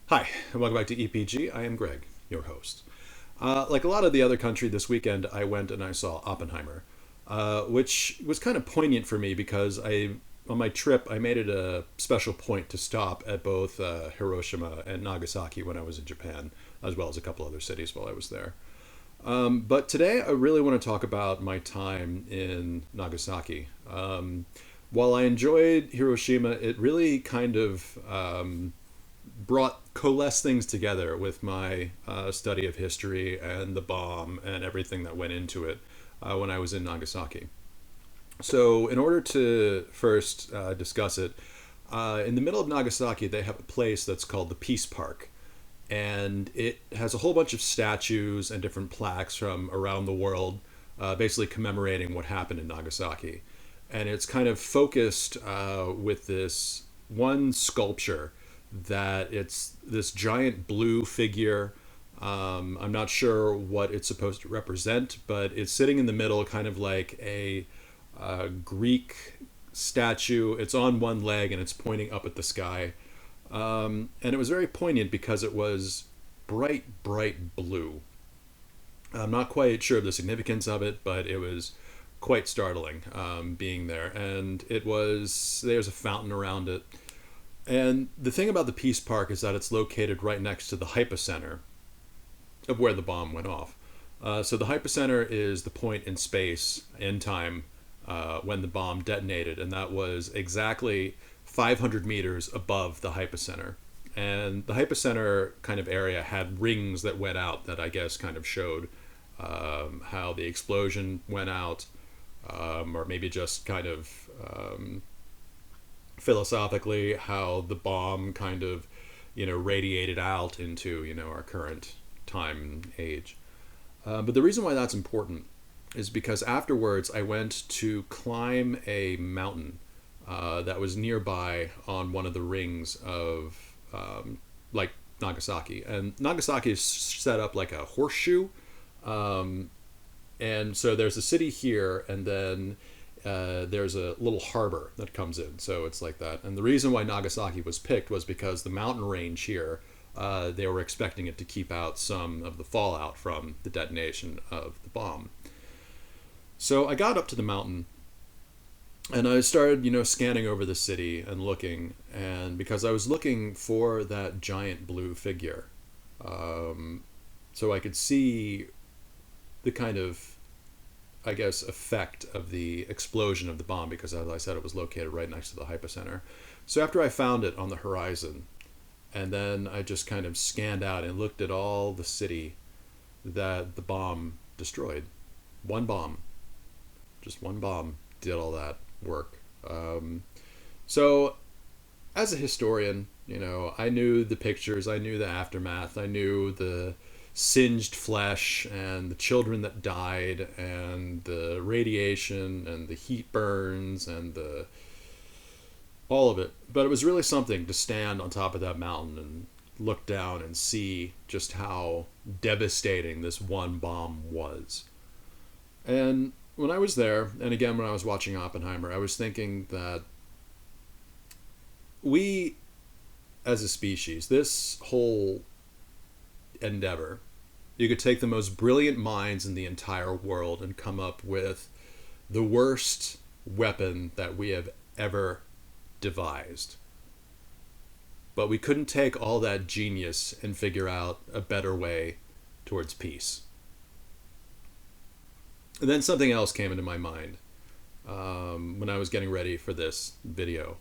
Hi, and welcome back to EPG. I am Greg, your host. Like a lot of the other country this weekend, I went and I saw Oppenheimer, which was kind of poignant for me because on my trip, I made it a special point to stop at both Hiroshima and Nagasaki when I was in Japan, as well as a couple other cities while I was there. But today, I really want to talk about my time in Nagasaki. While I enjoyed Hiroshima, it really kind of brought coalesced things together with my study of history and the bomb and everything that went into it when I was in Nagasaki. So, in order to first discuss it, in the middle of Nagasaki, they have a place that's called the Peace Park. And it has a whole bunch of statues and different plaques from around the world, basically commemorating what happened in Nagasaki. And it's kind of focused with this one sculpture that it's this giant blue figure. I'm not sure what it's supposed to represent, but it's sitting in the middle, kind of like a Greek statue. It's on one leg and it's pointing up at the sky. And it was very poignant because it was bright, bright blue. I'm not quite sure of the significance of it, but it was quite startling being there. And there's a fountain around it. And the thing about the Peace Park is that it's located right next to the hypocenter of where the bomb went off. So the hypocenter is the point in space, in time, when the bomb detonated, and that was exactly 500 meters above the hypocenter. And the hypocenter kind of area had rings that went out that I guess kind of showed how the explosion went out, or maybe just kind of philosophically how the bomb kind of radiated out into our current time and age. But the reason why that's important is because afterwards I went to climb a mountain that was nearby on one of the rings of like Nagasaki. And Nagasaki is set up like a horseshoe. And so there's a city here, and then there's a little harbor that comes in. So it's like that. And the reason why Nagasaki was picked was because the mountain range here, they were expecting it to keep out some of the fallout from the detonation of the bomb. So I got up to the mountain and I started, scanning over the city and looking. And because I was looking for that giant blue figure, so I could see the kind of, I guess, effect of the explosion of the bomb, because as I said, it was located right next to the hypocenter. So after I found it on the horizon, and then I just kind of scanned out and looked at all the city that the bomb destroyed. One bomb, just one bomb did all that work. So as a historian, I knew the pictures, I knew the aftermath, I knew the singed flesh and the children that died and the radiation and the heat burns and the all of it. But it was really something to stand on top of that mountain and look down and see just how devastating this one bomb was. And when I was there, and again when I was watching Oppenheimer, I was thinking that we, as a species, this whole endeavor, you could take the most brilliant minds in the entire world and come up with the worst weapon that we have ever devised. But we couldn't take all that genius and figure out a better way towards peace. And then something else came into my mind when I was getting ready for this video,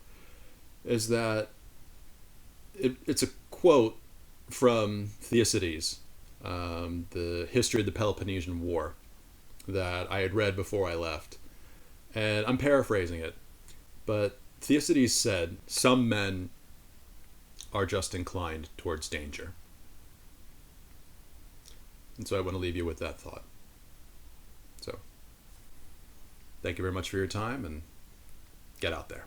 is that it's a quote from Thucydides, the history of the Peloponnesian War, that I had read before I left. And I'm paraphrasing it, but Thucydides said, "Some men are just inclined towards danger." And so I want to leave you with that thought. So, thank you very much for your time, and get out there.